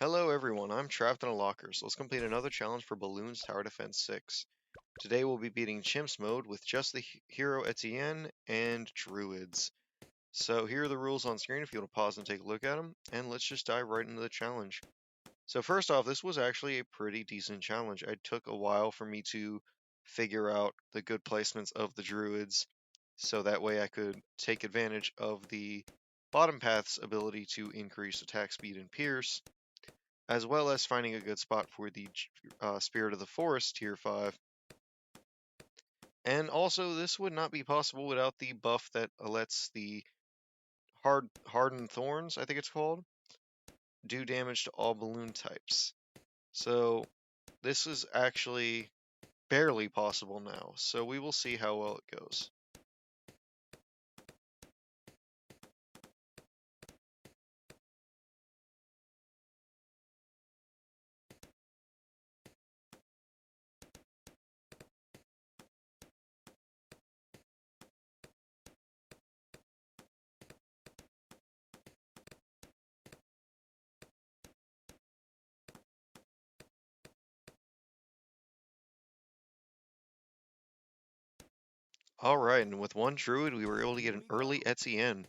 Hello everyone, I'm trapped in a locker, so let's complete another challenge for Bloons Tower Defense 6. Today we'll be beating CHIMPS mode with just the hero Etienne and Druids. So here are the rules on screen if you want to pause and take a look at them, and let's just dive right into the challenge. So first off, this was actually a pretty decent challenge. It took a while for me to figure out the good placements of the Druids, so that way I could take advantage of the bottom path's ability to increase attack speed and pierce, as well as finding a good spot for the Spirit of the Forest tier 5. And also, this would not be possible without the buff that lets the Hardened Thorns, I think it's called, do damage to all balloon types. So this is actually barely possible now, so we will see how well it goes. Alright, and with one Druid, we were able to get an early Etienne.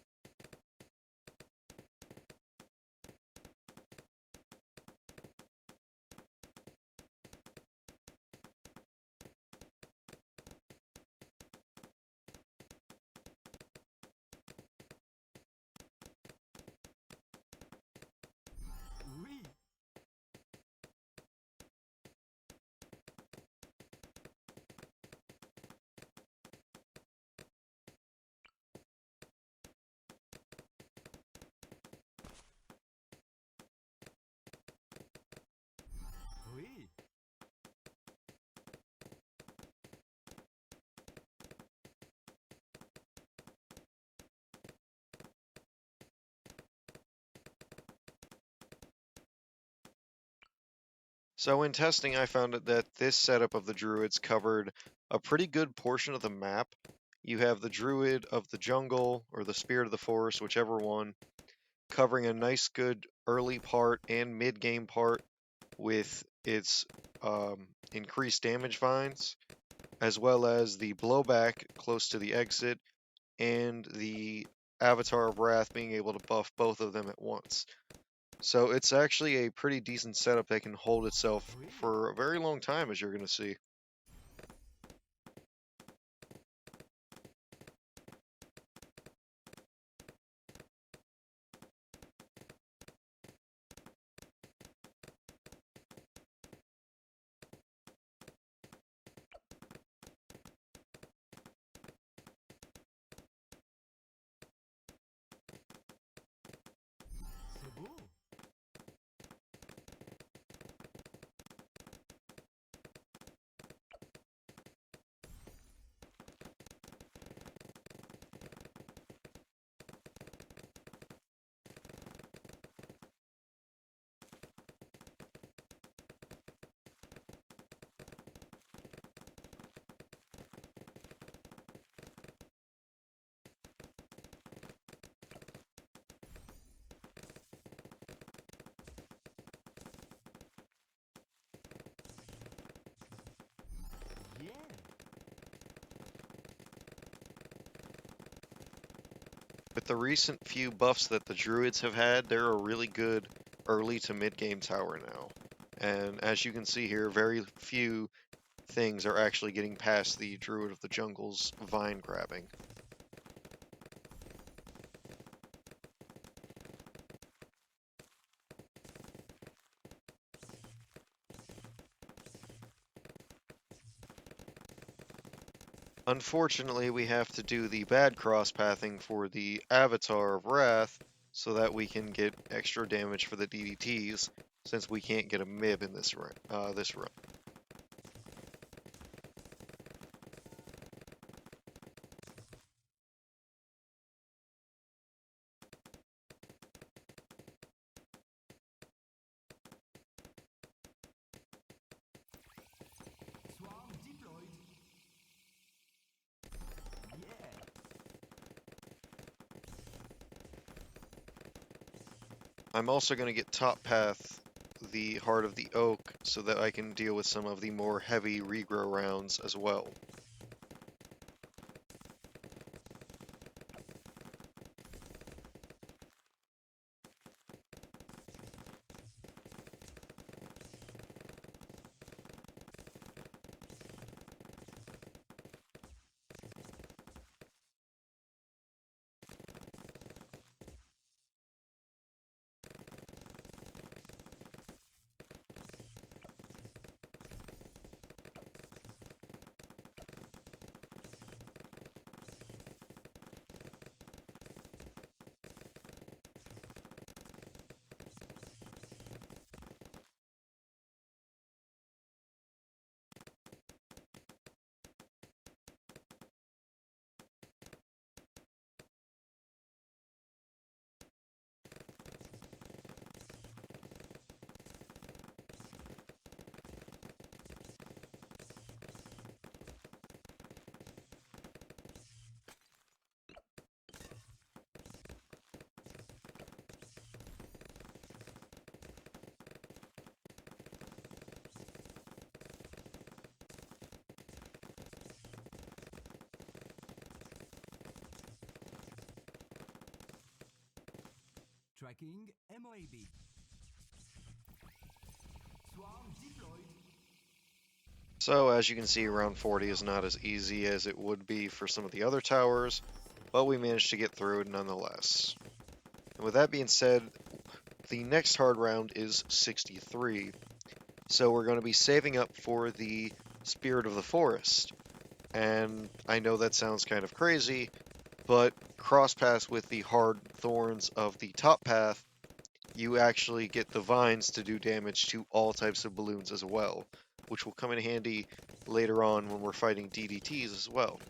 So in testing, I found that this setup of the Druids covered a pretty good portion of the map. You have the Druid of the Jungle, or the Spirit of the Forest, whichever one, covering a nice good early part and mid-game part with its increased damage vines, as well as the blowback close to the exit, and the Avatar of Wrath being able to buff both of them at once. So it's actually a pretty decent setup that can hold itself for a very long time, as you're going to see. With the recent few buffs that the Druids have had, they're a really good early to mid-game tower now. And as you can see here, very few things are actually getting past the Druid of the Jungle's vine grabbing. Unfortunately, we have to do the bad cross-pathing for the Avatar of Wrath so that we can get extra damage for the DDTs, since we can't get a MIB in this run. I'm also going to get top path the Heart of the Oak so that I can deal with some of the more heavy regrow rounds as well. Tracking MOAB. Swarm deployed. So as you can see, round 40 is not as easy as it would be for some of the other towers, but we managed to get through it nonetheless. And with that being said, the next hard round is 63. So we're going to be saving up for the Spirit of the Forest. And I know that sounds kind of crazy, but cross paths with the hard thorns of the top path, you actually get the vines to do damage to all types of balloons as well, which will come in handy later on when we're fighting DDTs as well.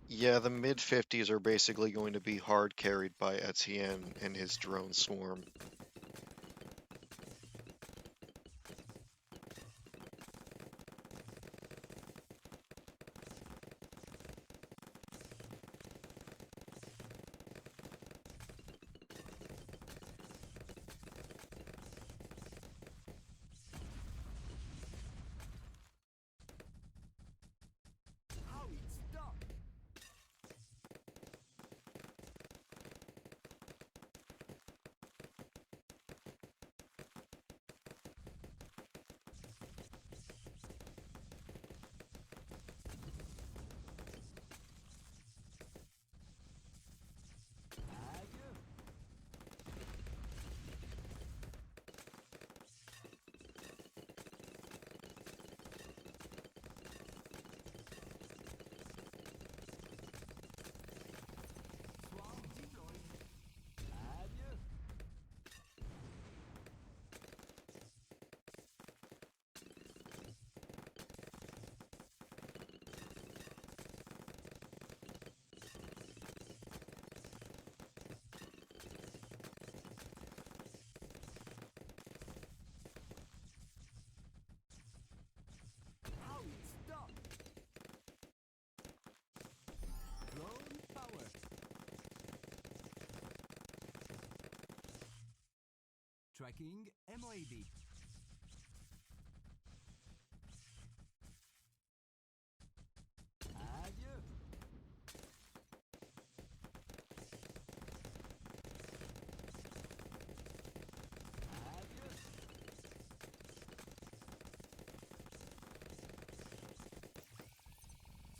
Yeah, the mid 50s are basically going to be hard carried by Etienne and his drone swarm. How it's done. Tracking MOAB. Adieu. Adieu.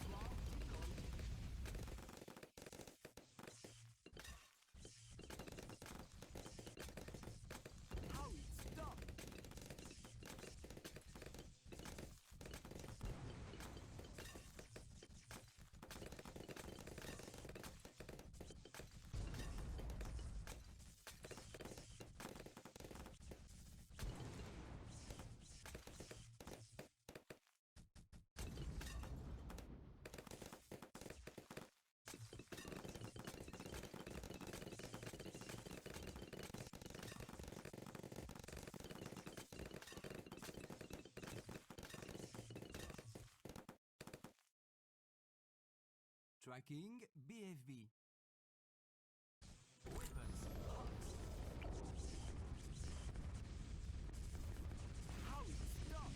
Swarm deployed. How it's done. Tracking BFB. Weapons hot. How it's done.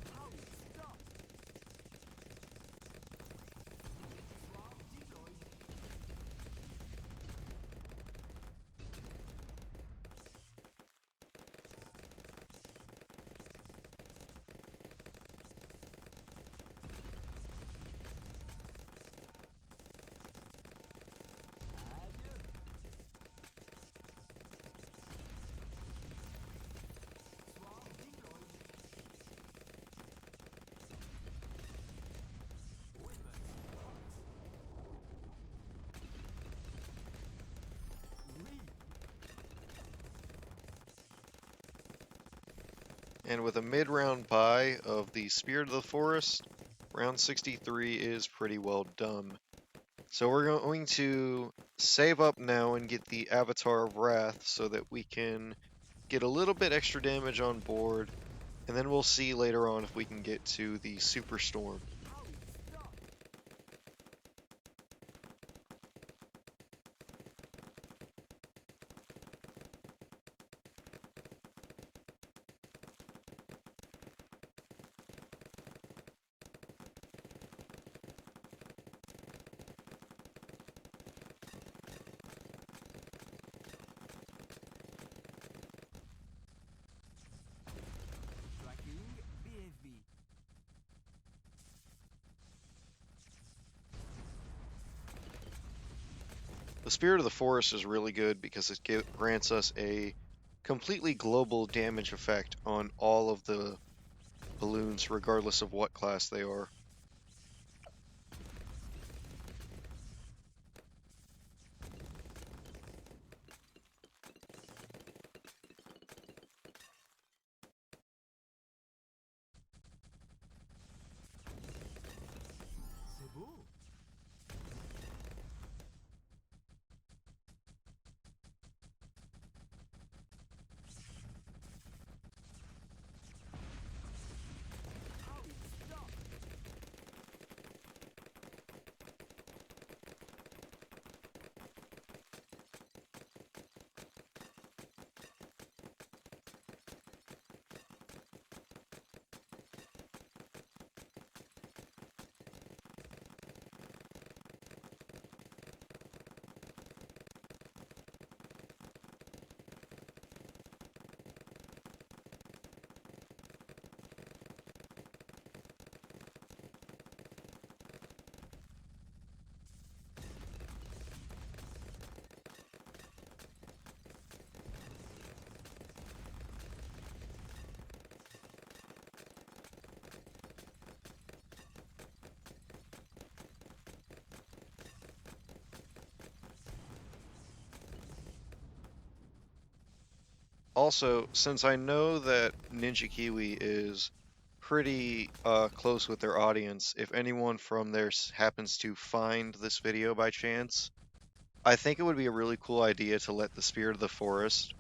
How it's done. Swarm deployed. Adieu. Swarm deployed. Weapons hot. Lead. And with a mid-round buy of the Spirit of the Forest, round 63 is pretty well done. So we're going to save up now and get the Avatar of Wrath so that we can get a little bit extra damage on board, and then we'll see later on if we can get to the Superstorm. How it's done. Tracking BFB. The Spirit of the Forest is really good because it grants us a completely global damage effect on all of the balloons, regardless of what class they are. C'est beau. How it's done. Also, since I know that Ninja Kiwi is pretty close with their audience, if anyone from there happens to find this video by chance, I think it would be a really cool idea to let the Spirit of the Forest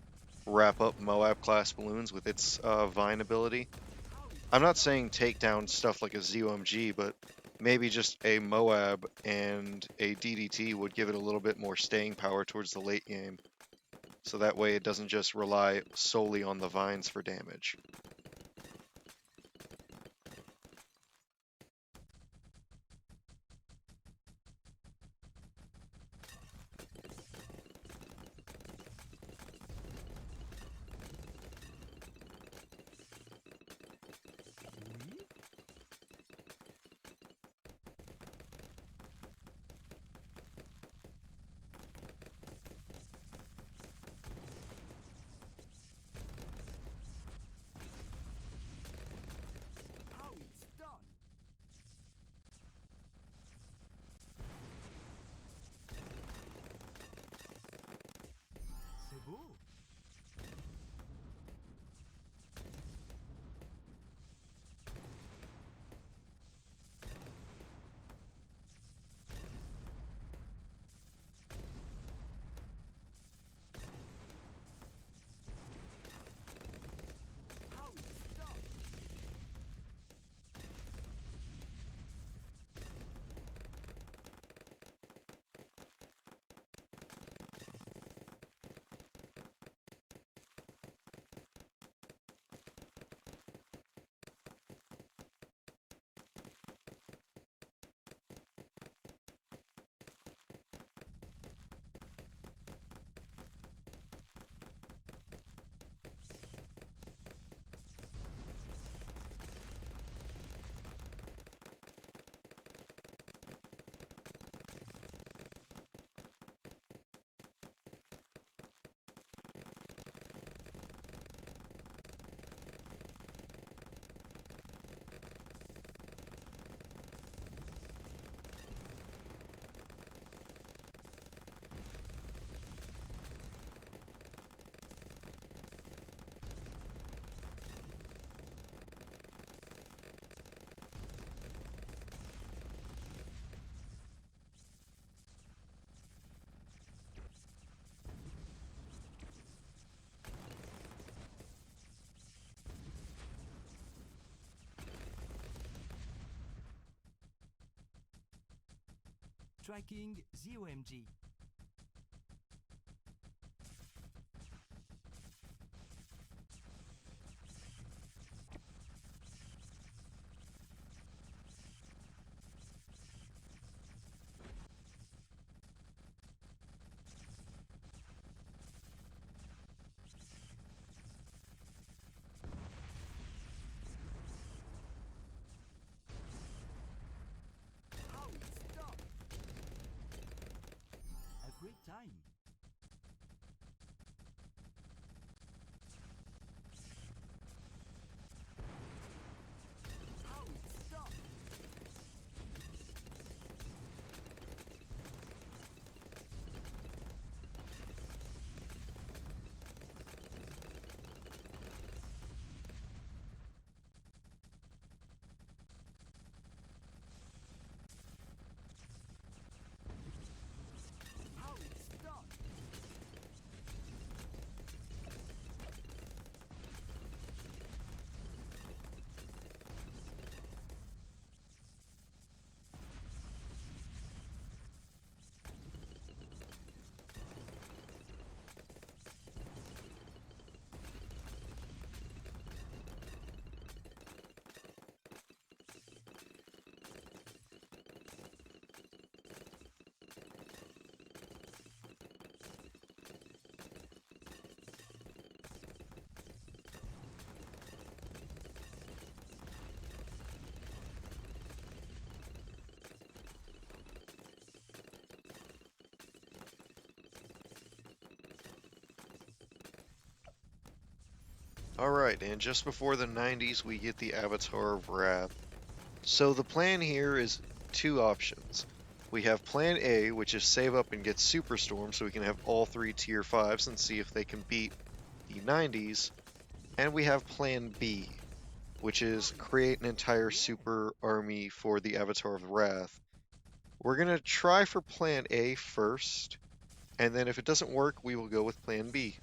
wrap up Moab class balloons with its Vine ability. How it's I'm not saying take down stuff like a ZOMG, but maybe just a Moab and a DDT would give it a little bit more staying power towards the late game. So that way it doesn't just rely solely on the vines for damage. Oui. How it's done. C'est beau. How it's done. Tracking ZOMG. How it's done. A great time. How it's done. How it's done. Alright, and just before the 90s, we get the Avatar of Wrath. So the plan here is two options. We have plan A, which is save up and get Superstorm so we can have all three tier 5s and see if they can beat the 90s. And we have plan B, which is create an entire super army for the Avatar of Wrath. We're going to try for plan A first, and then if it doesn't work, we will go with plan B.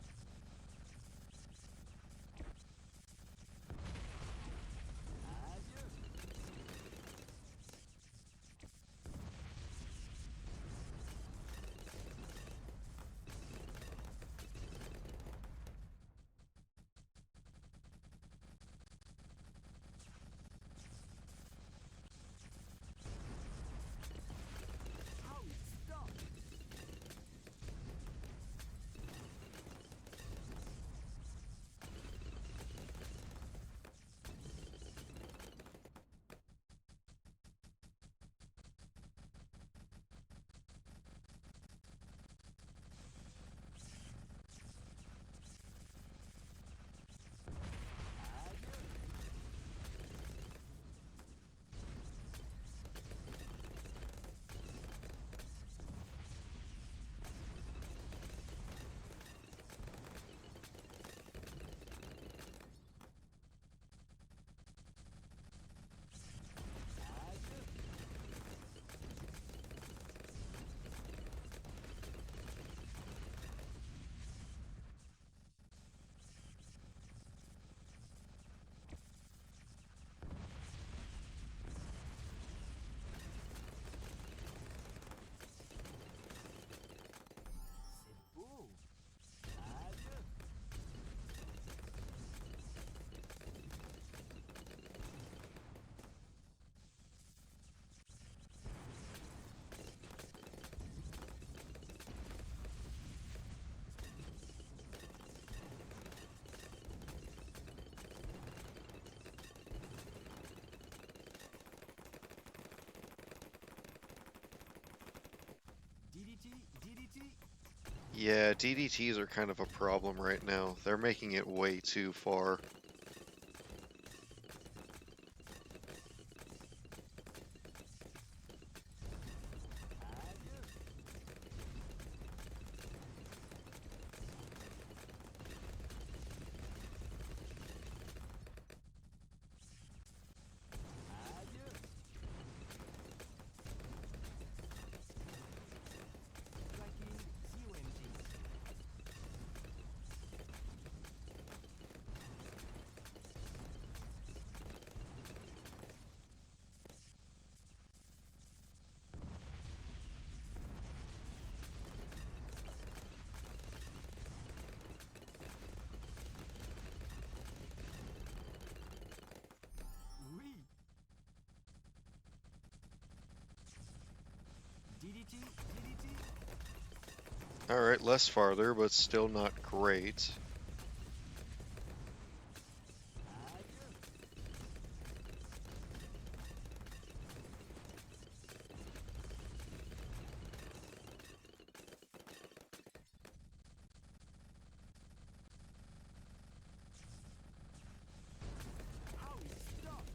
Yeah, DDTs are kind of a problem right now. They're making it way too far. Striking COMG. Oui. DDT, DDT. Alright, less farther, but still not great. How is stop?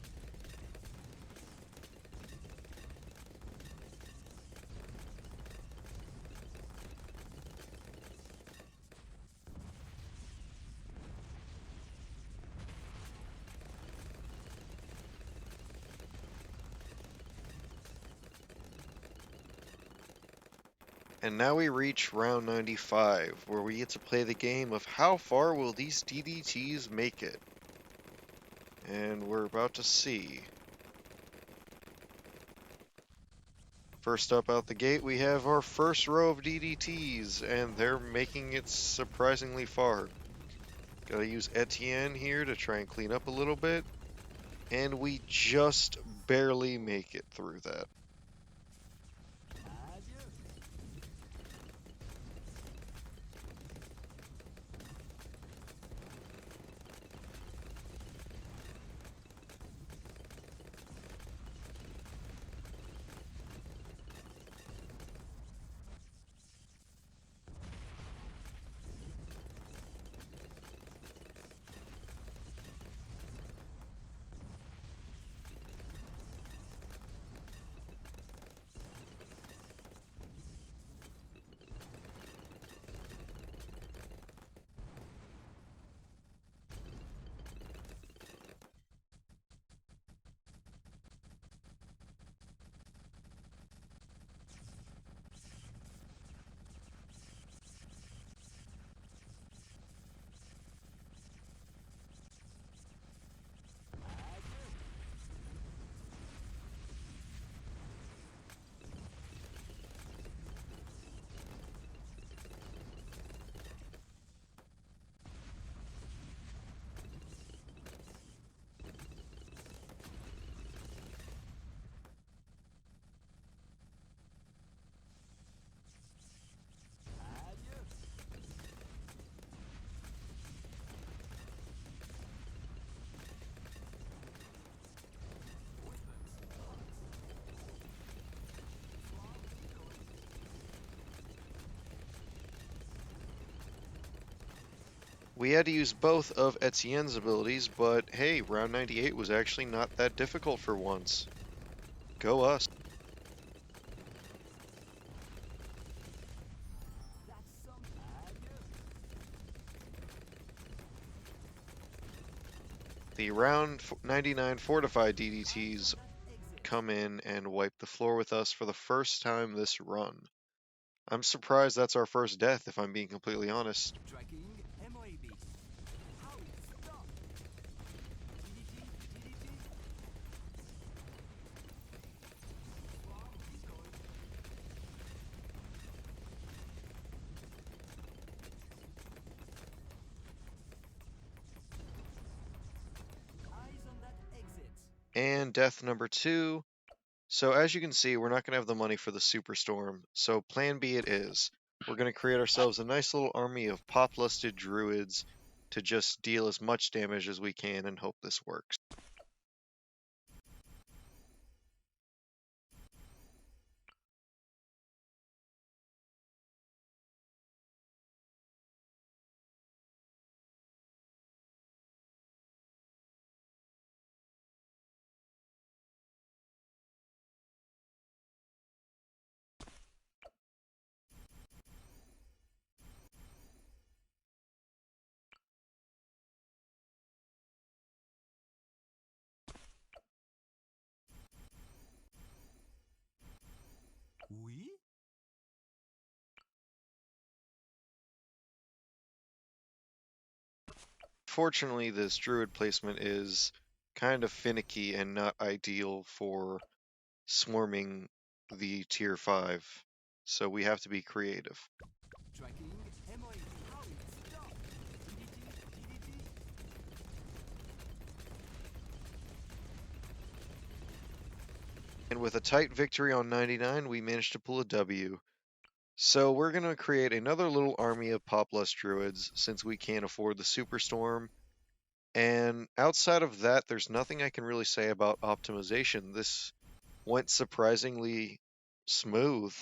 And now we reach round 95, where we get to play the game of how far will these DDTs make it? And we're about to see. First up out the gate, we have our first row of DDTs, and they're making it surprisingly far. Gotta use Etienne here to try and clean up a little bit, and we just barely make it through that. Adieu. Adieu. We had to use both of Etienne's abilities, but hey, round 98 was actually not that difficult for once. Go us. That's some adieu. The round 99 fortified DDTs Eyes on that exit. come in and wipe the floor with us for the first time this run. I'm surprised that's our first death, if I'm being completely honest. Tracking MOAB. How is stop? DDT, DDT. Eyes on that exit. And death number 2. So as you can see, we're not going to have the money for the Superstorm, so plan B it is. We're going to create ourselves a nice little army of pop-lusted druids to just deal as much damage as we can and hope this works. Unfortunately, this druid placement is kind of finicky and not ideal for swarming the tier 5, so we have to be creative. Tracking MOAB. How it stopped. DDT. And with a tight victory on 99, we managed to pull a W. So we're going to create another little army of Poplus Druids since we can't afford the Superstorm. And outside of that, there's nothing I can really say about optimization. This went surprisingly smooth.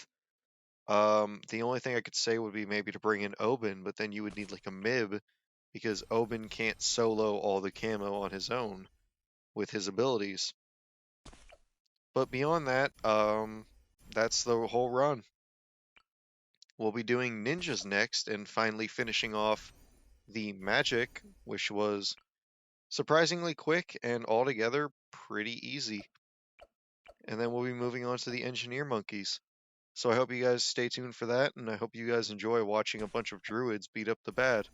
The only thing I could say would be maybe to bring in Oben, but then you would need like a Mib, because Oben can't solo all the camo on his own with his abilities. But beyond that, that's the whole run. We'll be doing ninjas next and finally finishing off the magic, which was surprisingly quick and altogether pretty easy. And then we'll be moving on to the engineer monkeys. So I hope you guys stay tuned for that, and I hope you guys enjoy watching a bunch of druids beat up the bad.